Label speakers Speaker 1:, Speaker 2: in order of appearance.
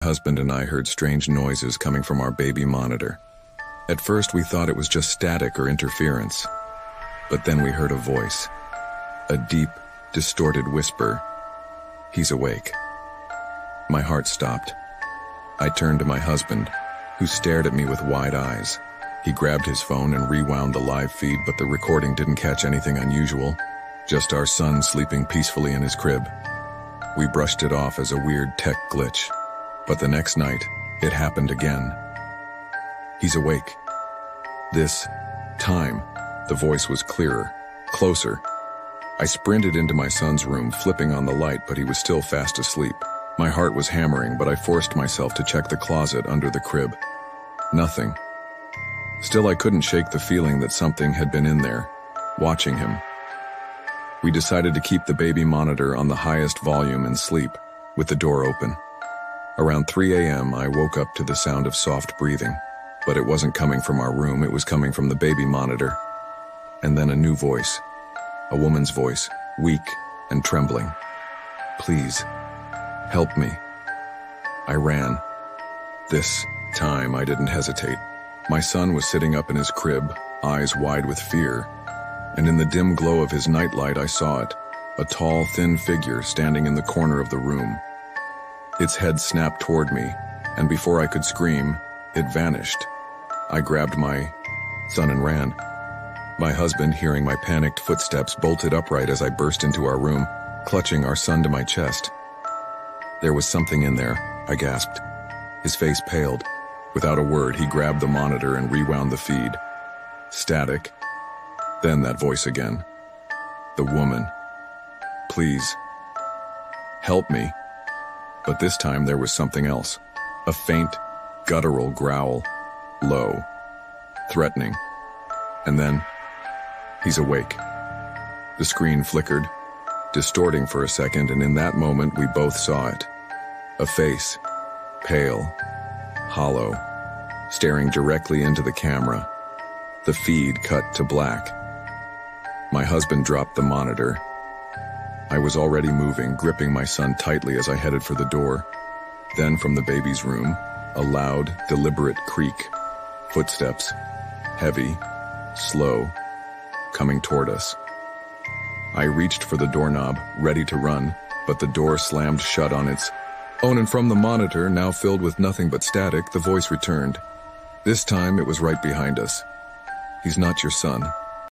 Speaker 1: husband and I heard strange noises coming from our baby monitor. At first we thought it was just static or interference, but then we heard a voice, a deep, distorted whisper. "He's awake." My heart stopped. I turned to my husband, who stared at me with wide eyes. He grabbed his phone and rewound the live feed, but the recording didn't catch anything unusual, just our son sleeping peacefully in his crib. We brushed it off as a weird tech glitch, but the next night, it happened again. "He's awake." This time, the voice was clearer, closer. I sprinted into my son's room, flipping on the light, but he was still fast asleep. My heart was hammering, but I forced myself to check the closet under the crib. Nothing. Still, I couldn't shake the feeling that something had been in there, watching him. We decided to keep the baby monitor on the highest volume and sleep, with the door open. Around 3 a.m., I woke up to the sound of soft breathing, but it wasn't coming from our room, it was coming from the baby monitor. And then a new voice, a woman's voice, weak and trembling. "Please, help me." I ran. This time, I didn't hesitate. My son was sitting up in his crib, eyes wide with fear, and in the dim glow of his nightlight I saw it, a tall, thin figure standing in the corner of the room. Its head snapped toward me, and before I could scream, it vanished. I grabbed my son and ran. My husband, hearing my panicked footsteps, bolted upright as I burst into our room, clutching our son to my chest. "There was something in there," I gasped. His face paled. Without a word, he grabbed the monitor and rewound the feed. Static. Then that voice again. The woman. "Please, help me." But this time there was something else. A faint, guttural growl. Low. Threatening. And then, "He's awake." The screen flickered, distorting for a second, and in that moment we both saw it. A face. Pale. Hollow. Staring directly into the camera. The feed cut to black. My husband dropped the monitor. I was already moving, gripping my son tightly as I headed for the door. Then from the baby's room, a loud, deliberate creak. Footsteps. Heavy. Slow. Coming toward us. I reached for the doorknob, ready to run, but the door slammed shut on its own, and from the monitor, now filled with nothing but static, the voice returned. This time it was right behind us. "He's not your son."